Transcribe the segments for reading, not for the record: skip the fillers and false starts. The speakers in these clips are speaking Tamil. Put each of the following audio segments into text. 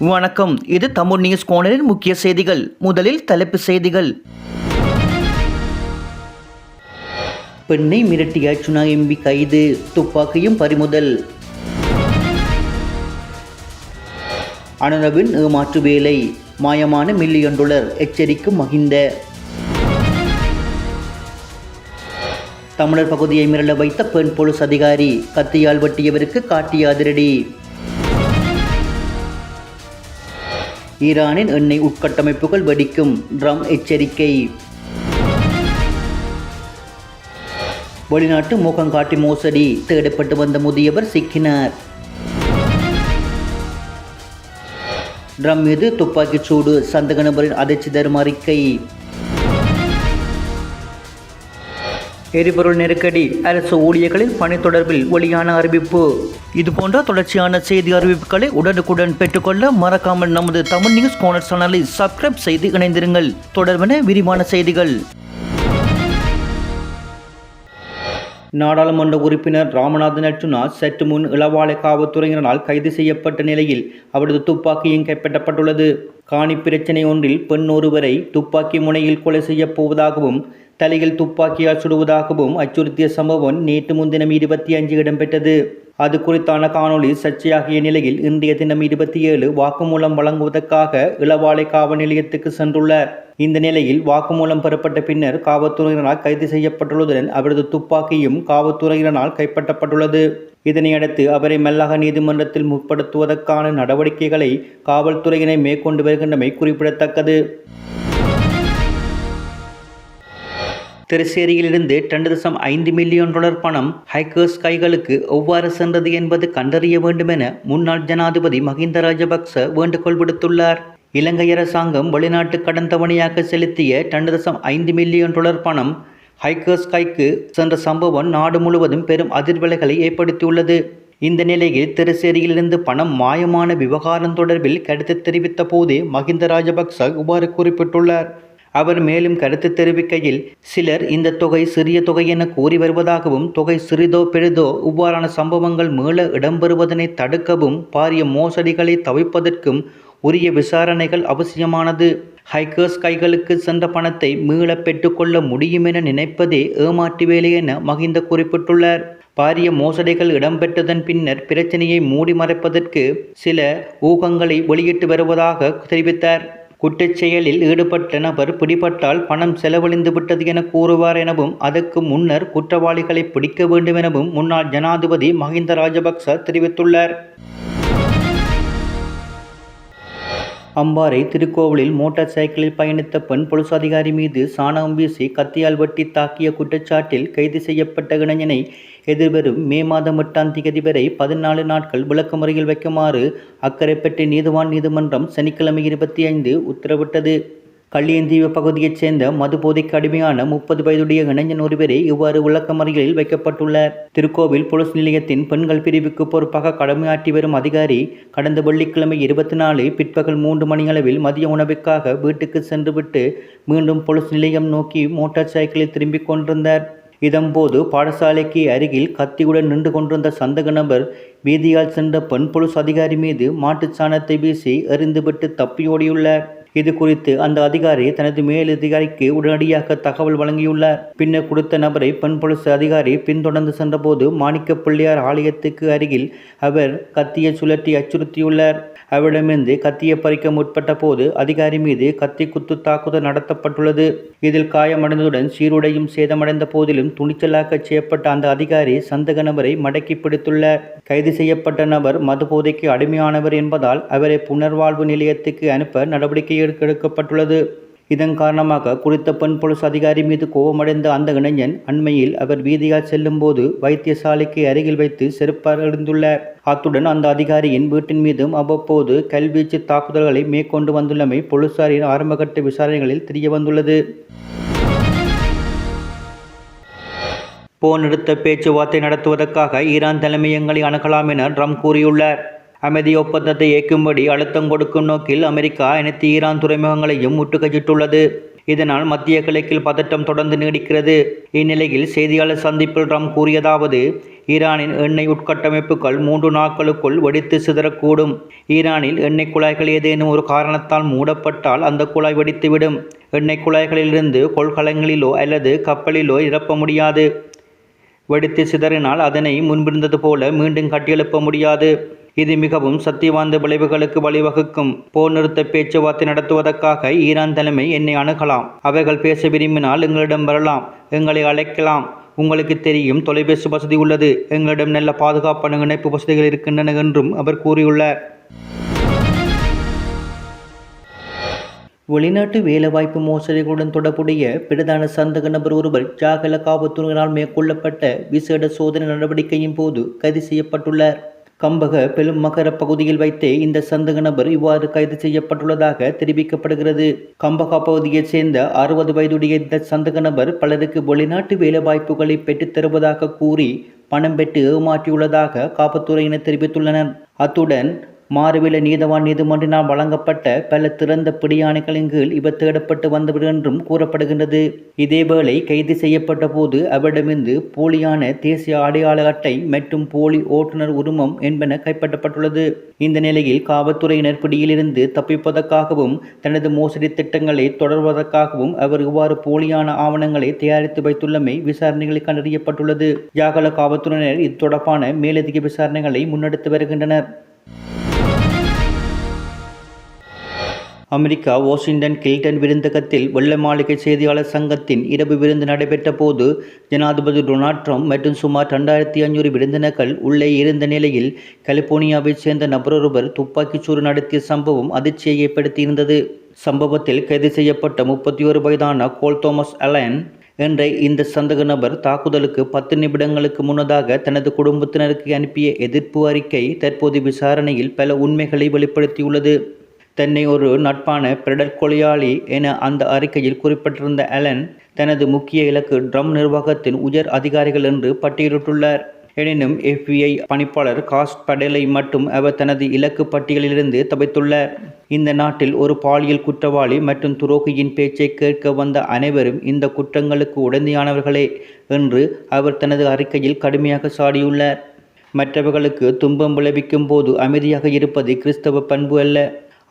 வணக்கம். இது தமிழ் நியூஸ் கோணரின் முக்கிய செய்திகள். முதலில் தலைப்பு செய்திகள். பெண்ணை மிரட்டிய சுனா எம்பி கைது, துப்பாக்கியும் பறிமுதல். அனுரவின் ஏமாற்று வேலை, மாயமான $1,000,000 எச்சரிக்கும் மகிந்த. தமிழர் பகுதியை மிரள வைத்த பெண் போலீஸ் அதிகாரி, கத்தியால் வெட்டியவருக்கு காட்டிய அதிரடி. ஈரானின் எண்ணெய் உட்கட்டமைப்புகள் வெடிக்கும், ட்ரம்ப் எச்சரிக்கை. வெளிநாட்டு மூக்கங்காட்டி மோசடி, தேடப்பட்டு வந்த முதியவர் சிக்கினார். ட்ரம்ப் மீது துப்பாக்கிச் சூடு, சந்தக நபரின் அதிர்ச்சி தரும் அறிக்கை. எரிபொருள் நெருக்கடி, அரசு ஊழியர்களின் பணி தொடர்பில் வெளியான அறிவிப்பு. இதுபோன்ற தொடர்ச்சியான செய்தி அறிவிப்புகளை உடனுக்குடன் பெற்றுக்கொள்ள மறக்காமல் நமது தமிழ் நியூஸ் கோனர் சேனலை சப்ஸ்கிரைப் செய்து இணைந்திருங்கள். தொடர்பான விரிவான செய்திகள். நாடாளுமன்ற உறுப்பினர் ராமநாதன் அர்ச்சுனா சற்று முன் இளவாலை காவல்துறையினரால் கைது செய்யப்பட்ட நிலையில் அவரது துப்பாக்கியும் கைப்பற்றப்பட்டுள்ளது. காணி பிரச்சினை ஒன்றில் பெண் ஒருவரை துப்பாக்கி முனையில் கொலை செய்யப் போவதாகவும் தலையில் துப்பாக்கியால் சுடுவதாகவும் அச்சுறுத்திய சம்பவம் நேற்று முன்தினம் 25 இடம்பெற்றது. அது குறித்தான காணொளி சர்ச்சையாகிய நிலையில் இன்றைய தினம் 27 வாக்குமூலம் வழங்குவதற்காக இளவாலை காவல் நிலையத்துக்கு சென்றுள்ளார். இந்த நிலையில் வாக்குமூலம் பெறப்பட்ட பின்னர் காவல்துறையினரால் கைது செய்யப்பட்டுள்ளதுடன் அவரது துப்பாக்கியும் காவல்துறையினரால் கைப்பற்றப்பட்டுள்ளது. இதனையடுத்து அவரை மெல்லக நீதிமன்றத்தில் முற்படுத்துவதற்கான நடவடிக்கைகளை காவல்துறையினர் மேற்கொண்டு வருகின்றமை குறிப்பிடத்தக்கது. திரைச்சேரியிலிருந்து $2.5 பணம் ஹைக்கர்ஸ் கைகளுக்கு எவ்வாறு சென்றது என்பது கண்டறிய வேண்டும் என முன்னாள் ஜனாதிபதி மஹிந்த ராஜபக்ச வேண்டுகோள் விடுத்துள்ளார். இலங்கை அரசாங்கம் வெளிநாட்டு கடன் தவணையாக செலுத்திய $2.5 பணம் ஹைக்கர்ஸ் கைக்கு சென்ற சம்பவம் நாடு முழுவதும் பெரும் அதிர்வலைகளை ஏற்படுத்தியுள்ளது. இந்த நிலையில் திரைச்சேரியிலிருந்து பணம் மாயமான விவகாரம் தொடர்பில் கருத்து தெரிவித்த போதே மஹிந்த ராஜபக்ச இவ்வாறு குறிப்பிட்டுள்ளார். அவர் மேலும் கருத்து தெரிவிக்கையில், சிலர் இந்த தொகை சிறிய தொகை என கூறி வருவதாகவும் தொகை சிறிதோ பெரிதோ இவ்வாறான சம்பவங்கள் மீள இடம்பெறுவதனை தடுக்கவும் பாரிய மோசடிகளை தவிர்ப்பதற்கும் உரிய விசாரணைகள் அவசியமானது. ஹைக்கர்ஸ் கைகளுக்கு சென்ற பணத்தை மீள பெற்றுக்கொள்ள முடியும் என நினைப்பதே ஏமாற்று வேலை என மஹிந்த குறிப்பிட்டுள்ளார். பாரிய மோசடிகள் இடம்பெற்றதன் பின்னர் பிரச்சனையை மூடி மறைப்பதற்கு சில ஊகங்களை வெளியிட்டு வருவதாக தெரிவித்தார். குற்றச்செயலில் ஈடுபட்ட நபர் பிடிபட்டால் பணம் செலவழிந்து விட்டது என கூறுவார் எனவும் அதற்கு முன்னர் குற்றவாளிகளை பிடிக்க வேண்டும் எனவும் முன்னாள் ஜனாதிபதி மஹிந்த ராஜபக்ச தெரிவித்துள்ளார். அம்பாறை திருக்கோவிலில் மோட்டார் சைக்கிளில் பயணித்த பெண் போலீஸ் அதிகாரி மீது சாணம் வீசி கத்தியால் வெட்டி தாக்கிய குற்றச்சாட்டில் கைது செய்யப்பட்ட இளைஞனை எதிர்வரும் மே மாதம் 8ஆம் தேதி வரை 14 நாட்கள் விளக்கமறியல் வைக்குமாறு அக்கரைப்பற்று நீதிவான் நீதிமன்றம் சனிக்கிழமை 25 உத்தரவிட்டது. கள்ளியந்தீவு பகுதியைச் சேர்ந்த மது போதைக்கு அடிமையான 30 வயதுடைய இளைஞன் ஒருவரே இவ்வாறு விளக்கமறியலில் வைக்கப்பட்டுள்ளார். திருக்கோவில் போலீஸ் நிலையத்தின் பெண்கள் பிரிவுக்கு பொறுப்பாக கடமையாற்றி வரும் அதிகாரி கடந்த வெள்ளிக்கிழமை 24 பிற்பகல் 3 மணியளவில் மதிய உணவுக்காக வீட்டுக்கு சென்றுவிட்டு மீண்டும் போலீஸ் நிலையம் நோக்கி மோட்டார் சைக்கிளில் திரும்பிக் கொண்டிருந்தார். இதன்போது பாடசாலைக்கு அருகில் கத்தியுடன் நின்று கொண்டிருந்த சந்தக நபர் வீதியால் சென்ற பெண் போலீஸ் அதிகாரி மீது மாட்டுச் சாணத்தை வீசி எறிந்துவிட்டு தப்பியோடியுள்ளார். இது குறித்து அந்த அதிகாரி தனது மேலதிகாரிக்கு உடனடியாக தகவல் வழங்கியுள்ளார். பின்னர் கொடுத்த நபரை பெண் போலீஸ் அதிகாரி பின்தொடர்ந்து சென்றபோது மாணிக்க பிள்ளையார் ஆலயத்துக்கு அருகில் அவர் கத்தியை சுழற்றி அச்சுறுத்தியுள்ளார். அவரிடமிருந்து கத்தியை பறிக்க முற்பட்ட போது அதிகாரி மீது கத்தி குத்து தாக்குதல் நடத்தப்பட்டுள்ளது. இதில் காயமடைந்ததுடன் சீருடையும் சேதமடைந்த போதிலும் துணிச்சலாக செய்யப்பட்ட அந்த அதிகாரி சந்தக நபரை மடக்கி பிடித்துள்ளார். கைது செய்யப்பட்ட நபர் மது போதைக்கு அடிமையானவர் என்பதால் அவரை புனர்வாழ்வு நிலையத்துக்கு அனுப்ப நடவடிக்கை எடுக்கப்பட்டுள்ளது. இதன் காரணமாக குறித்த பெண் போலீஸ் அதிகாரி மீது கோபமடைந்த அந்த இளைஞன் அண்மையில் அவர் வீதியால் செல்லும் போது வைத்தியசாலைக்கு அருகில் வைத்து செருப்பால் எறிந்துள்ளார். அத்துடன் அந்த அதிகாரியின் வீட்டின் மீதும் அவ்வப்போது கல்வீச்சு தாக்குதல்களை மேற்கொண்டு வந்துள்ளமை போலீசாரின் ஆரம்பகட்ட விசாரணைகளில் தெரியவந்துள்ளது. போர் நிறுத்த பேச்சுவார்த்தை நடத்துவதற்காக ஈரான் தலைமையகங்களை அணுகலாம் என ட்ரம்ப் கூறியுள்ளார். அமைதி ஒப்பந்தத்தை ஏற்கும்படி அழுத்தம் கொடுக்கும் நோக்கில் அமெரிக்கா அனைத்து ஈரான் துறைமுகங்களையும் முற்றுகையிட்டுள்ளது. இதனால் மத்திய கிழக்கில் பதட்டம் தொடர்ந்து நீடிக்கிறது. இந்நிலையில் செய்தியாளர் சந்திப்பில் ட்ரம்ப் கூறியதாவது, ஈரானின் எண்ணெய் உட்கட்டமைப்புகள் 3 நாட்களுக்குள் வெடித்து சிதறக்கூடும். ஈரானில் எண்ணெய் குழாய்கள் ஏதேனும் ஒரு காரணத்தால் மூடப்பட்டால் அந்த குழாய் வெடித்துவிடும். எண்ணெய் குழாய்களிலிருந்து கொள்கலங்களிலோ அல்லது கப்பலிலோ நிரப்ப முடியாது. வெடித்து சிதறினால் அதனை முன்பிருந்தது போல மீண்டும் கட்டியெழுப்ப முடியாது. இது மிகவும் சக்தி வாய்ந்த விளைவுகளுக்கு வழிவகுக்கும். போர் நிறுத்த பேச்சுவார்த்தை நடத்துவதற்காக ஈரான் தலைமை என்னை அணுகலாம். அவர்கள் பேச விரும்பினால் எங்களிடம் வரலாம், எங்களை அழைக்கலாம். உங்களுக்கு தெரியும், தொலைபேசி வசதி உள்ளது. எங்களிடம் நல்ல பாதுகாப்பான இணைப்பு வசதிகள் இருக்கின்றன என்றும் அவர் கூறியுள்ளார். வெளிநாட்டு வேலைவாய்ப்பு மோசடிகளுடன் தொடர்புடைய பிரதான சந்தக நபர் ஒருவர் ஜாகல காவல்துறையினால் மேற்கொள்ளப்பட்ட விசேட சோதனை நடவடிக்கையின் போது கைது செய்யப்பட்டுள்ளார். கம்பக பெரும் மகர பகுதியில் வைத்தே இந்த சந்தக நபர் இவ்வாறு கைது செய்யப்பட்டுள்ளதாக தெரிவிக்கப்படுகிறது. கம்பகா பகுதியைச் சேர்ந்த 60 வயதுடைய இந்த சந்தக நபர் பலருக்கு வெளிநாட்டு வேலைவாய்ப்புகளை பெற்றுத் தருவதாக கூறி பணம் பெற்று ஏமாற்றியுள்ளதாக காவல்துறையினர் தெரிவித்துள்ளனர். அத்துடன் மாறுவில நீதவான் நீதிமன்றினால் வழங்கப்பட்ட பல திறந்த பிடியாணைகளின் கீழ் இவர் தேடப்பட்டு வந்தவர் என்றும் கூறப்படுகின்றது. இதேவேளை கைது செய்யப்பட்ட போது அவரிடமிருந்து போலியான தேசிய அடையாள அட்டை மற்றும் போலி ஓட்டுநர் உரிமம் என்பன கைப்பற்றப்பட்டுள்ளது. இந்த நிலையில் காவல்துறையினர் பிடியிலிருந்து தப்பிப்பதற்காகவும் தனது மோசடி திட்டங்களை தொடர்வதற்காகவும் அவர் இவ்வாறு போலியான ஆவணங்களை தயாரித்து வைத்துள்ளமை விசாரணைகளில் கண்டறியப்பட்டுள்ளது. ஜாகல காவல்துறையினர் இது தொடர்பான மேலதிக விசாரணைகளை முன்னெடுத்து வருகின்றனர். அமெரிக்கா வாஷிங்டன் கில்டன் விருந்தகத்தில் வெள்ளை மாளிகை செய்தியாளர் சங்கத்தின் இரவு விருந்து நடைபெற்ற போது ஜனாதிபதி டொனால்ட் ட்ரம்ப் மற்றும் சுமார் 2500 விருந்தினர்கள் உள்ளே இருந்த நிலையில் கலிபோர்னியாவைச் சேர்ந்த நபரொருவர் துப்பாக்கிச்சூடு நடத்திய சம்பவம் அதிர்ச்சியை ஏற்படுத்தியிருந்தது. சம்பவத்தில் கைது செய்யப்பட்ட 31 வயதான கோல் தோமஸ் அலன் என்ற இந்த சந்தக நபர் தாக்குதலுக்கு 10 நிமிடங்களுக்கு முன்னதாக தனது குடும்பத்தினருக்கு அனுப்பிய எதிர்ப்பு அறிக்கை தற்போது விசாரணையில் பல உண்மைகளை வெளிப்படுத்தியுள்ளது. தன்னை ஒரு நட்பான பிரெடர் கொலையாளி என அந்த அறிக்கையில் குறிப்பிட்டிருந்த அலன் தனது முக்கிய இலக்கு ட்ரம்ப் நிர்வாகத்தின் உயர் அதிகாரிகள் என்று பட்டியலிட்டுள்ளார். எனினும் FBI பணிப்பாளர் காஸ்ட் படேலை மட்டும் அவர் தனது இலக்கு பட்டியலிலிருந்து தவிர்த்துள்ளார். இந்த நாட்டில் ஒரு பாலியல் குற்றவாளி மற்றும் துரோகியின் பேச்சை கேட்க வந்த அனைவரும் இந்த குற்றங்களுக்கு உடந்தையானவர்களே என்று அவர் தனது அறிக்கையில் கடுமையாக சாடியுள்ளார். மற்றவர்களுக்கு துன்பம் விளைவிக்கும் போது அமைதியாக இருப்பது கிறிஸ்தவ பண்பு அல்ல,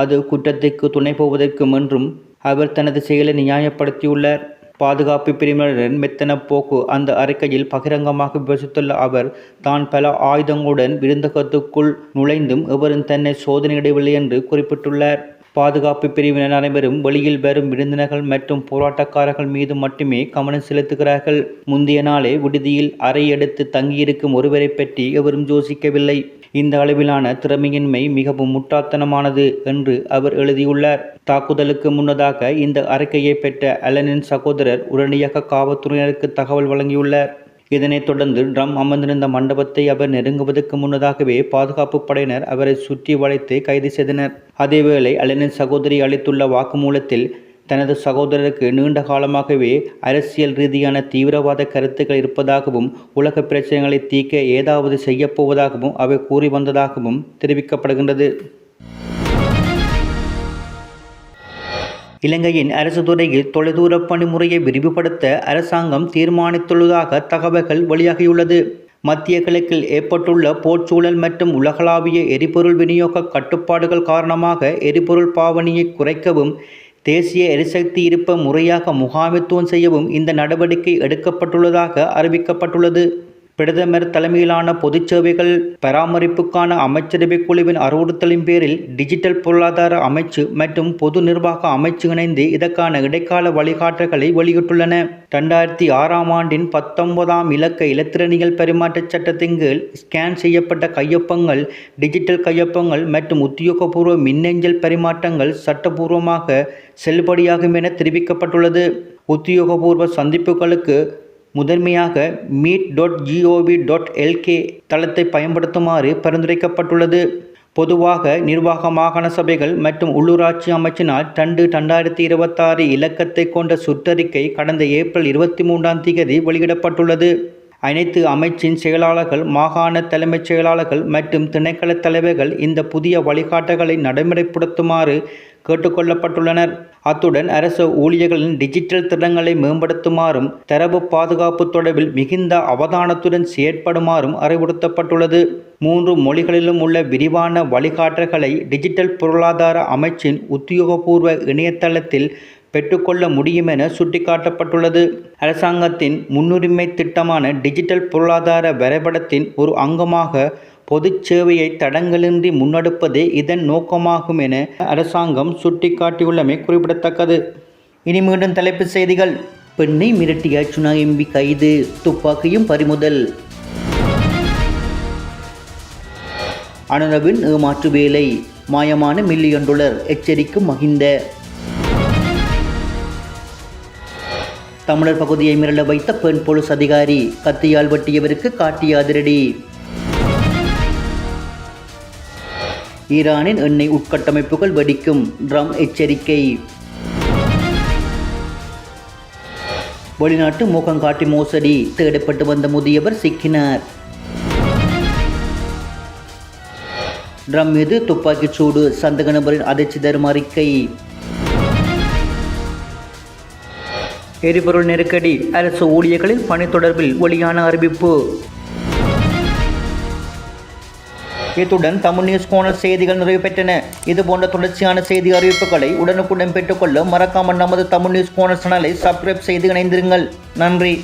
அது குற்றத்திற்கு துணை போவதற்கும் என்றும் அவர் தனது செயலை நியாயப்படுத்தியுள்ளார். பாதுகாப்பு பிரிவினரின் மெத்தன போக்கு அந்த அறிக்கையில் பகிரங்கமாக விமர்சித்துள்ள அவர் தான் பல ஆயுதங்களுடன் விருந்தகத்துக்குள் நுழைந்தும் எவரும் தன்னை சோதனையிடவில்லை என்று குறிப்பிட்டுள்ளார். பாதுகாப்பு பிரிவினர் அனைவரும் வெளியில் வரும் விருந்தினர்கள் மற்றும் போராட்டக்காரர்கள் மீது மட்டுமே கவனம் செலுத்துகிறார்கள். முந்தைய நாளே விடுதியில் அறை எடுத்து தங்கியிருக்கும் ஒருவரை பற்றி எவரும் யோசிக்கவில்லை. இந்த அளவிலான திறமையின்மை மிகவும் முட்டாள்தனமானது என்று அவர் எழுதியுள்ளார். தாக்குதலுக்கு முன்னதாக இந்த அறிக்கையை பெற்ற அலனின் சகோதரர் உடனடியாக காவல்துறையினருக்கு தகவல் வழங்கியுள்ளார். இதனைத் தொடர்ந்து ட்ரம்ப் அமர்ந்திருந்த மண்டபத்தை அவர் நெருங்குவதற்கு முன்னதாகவே பாதுகாப்பு படையினர் அவரை சுற்றி வளைத்து கைது செய்தனர். அதேவேளை அலனின் சகோதரி அளித்துள்ள வாக்குமூலத்தில் தனது சகோதரருக்கு நீண்ட காலமாகவே அரசியல் ரீதியான தீவிரவாத கருத்துக்கள் இருப்பதாகவும் உலக பிரச்சனைகளை தீர்க்க ஏதாவது செய்யப்போவதாகவும் அவர் கூறி வந்ததாகவும் தெரிவிக்கப்படுகின்றது. இலங்கையின் அரசு துறையில் தொலைதூர பணிமுறையை விரிவுபடுத்த அரசாங்கம் தீர்மானித்துள்ளதாக தகவல்கள் வெளியாகியுள்ளது. மத்திய கிழக்கில் ஏற்பட்டுள்ள போர்ச்சூழல் மற்றும் உலகளாவிய எரிபொருள் விநியோக கட்டுப்பாடுகள் காரணமாக எரிபொருள் பாவனையை குறைக்கவும் தேசிய எரிசக்தி இருப்பை முறையாக முகாமைத்துவம் செய்யவும் இந்த நடவடிக்கை எடுக்கப்பட்டுள்ளதாக அறிவிக்கப்பட்டுள்ளது. பிரதமர் தலைமையிலான பொதுச் சேவைகள் பராமரிப்புக்கான அமைச்சரவை குழுவின் அறிவுறுத்தலின் பேரில் டிஜிட்டல் பொருளாதார அமைச்சு மற்றும் பொது நிர்வாக அமைச்சு இணைந்து இதற்கான இடைக்கால வழிகாட்டுகளை வெளியிட்டுள்ளன. 2006ஆம் ஆண்டின் 19ஆம் இலக்க இலத்திரனியல் பரிமாற்ற சட்டத்தின் கீழ் ஸ்கேன் செய்யப்பட்ட கையொப்பங்கள், டிஜிட்டல் கையொப்பங்கள் மற்றும் உத்தியோகபூர்வ மின்னஞ்சல் பரிமாற்றங்கள் சட்டபூர்வமாக செல்லுபடியாகும் என தெரிவிக்கப்பட்டுள்ளது. உத்தியோகபூர்வ சந்திப்புகளுக்கு முதன்மையாக meet.gov.lk தளத்தை பயன்படுத்துமாறு பரிந்துரைக்கப்பட்டுள்ளது. பொதுவாக நிர்வாக மாகாண சபைகள் மற்றும் உள்ளூராட்சி அமைச்சினால் 2026 இலக்கத்தை கொண்ட சுற்றறிக்கை கடந்த ஏப்ரல் 23ஆம் தேதி வெளியிடப்பட்டுள்ளது. அனைத்து அமைச்சின் செயலாளர்கள், மாகாண தலைமைச் செயலாளர்கள் மற்றும் திணைக்கள தலைவர்கள் இந்த புதிய வழிகாட்டுகளை நடைமுறைப்படுத்துமாறு கேட்டுக்கொள்ளப்பட்டுள்ளனர். அத்துடன் அரசு ஊழியர்களின் டிஜிட்டல் திறன்களை மேம்படுத்துமாறும் தரவு பாதுகாப்பு தொடர்பில் மிகுந்த அவதானத்துடன் செயற்படுமாறும் அறிவுறுத்தப்பட்டுள்ளது. 3 மொழிகளிலும் உள்ள விரிவான வழிகாட்டல்களை டிஜிட்டல் பொருளாதார அமைச்சின் உத்தியோகபூர்வ இணையதளத்தில் பெற்றுக்கொள்ள முடியும் என சுட்டிக்காட்டப்பட்டுள்ளது. அரசாங்கத்தின் முன்னுரிமை திட்டமான டிஜிட்டல் பொருளாதார வரைபடத்தின் ஒரு அங்கமாக பொதுச் சேவையை தடங்கலின்றி முன்னெடுப்பதே இதன் நோக்கமாகும் என அரசாங்கம் சுட்டிக்காட்டியுள்ளமை குறிப்பிடத்தக்கது. இனி மீண்டும் தலைப்புச் செய்திகள். பெண்ணை மிரட்டிய சுனா எம்பி கைது, துப்பாக்கியும் பறிமுதல். அனுரவின் ஏமாற்று வேலை, மாயமான $1 மில்லியன் எச்சரிக்கும் மஹிந்த. தமிழர் பகுதியை மிரள வைத்த பெண் போலீஸ் அதிகாரி, கத்தியால் வெட்டியவருக்கு காட்டிய அதிரடி. ஈரானின் எண்ணெய் உட்கட்டமைப்புகள் வெடிக்கும், ட்ரம்ப் எச்சரிக்கை. வெளிநாட்டு முகங்காட்டி மோசடி, தேடப்பட்டு வந்த முதியவர் சிக்கினார். ட்ரம்ப் மீது துப்பாக்கிச் சூடு, சந்தேக நபரின் அதிர்ச்சி தரும் அறிக்கை. எரிபொருள் நெருக்கடி, அரசு ஊழியர்களின் பணி தொடர்பில் வெளியான அறிவிப்பு. இத்துடன் தமிழ் நியூஸ் கோணல் செய்திகள் நிறைவு பெற்றன. இதுபோன்ற தொடர்ச்சியான செய்தி அறிவிப்புகளை உடனுக்குடன் பெற்றுக்கொள்ள மறக்காமல் நமது தமிழ் நியூஸ் கோணல் சேனலை சப்ஸ்கிரைப் செய்து இணைந்திருங்கள். நன்றி.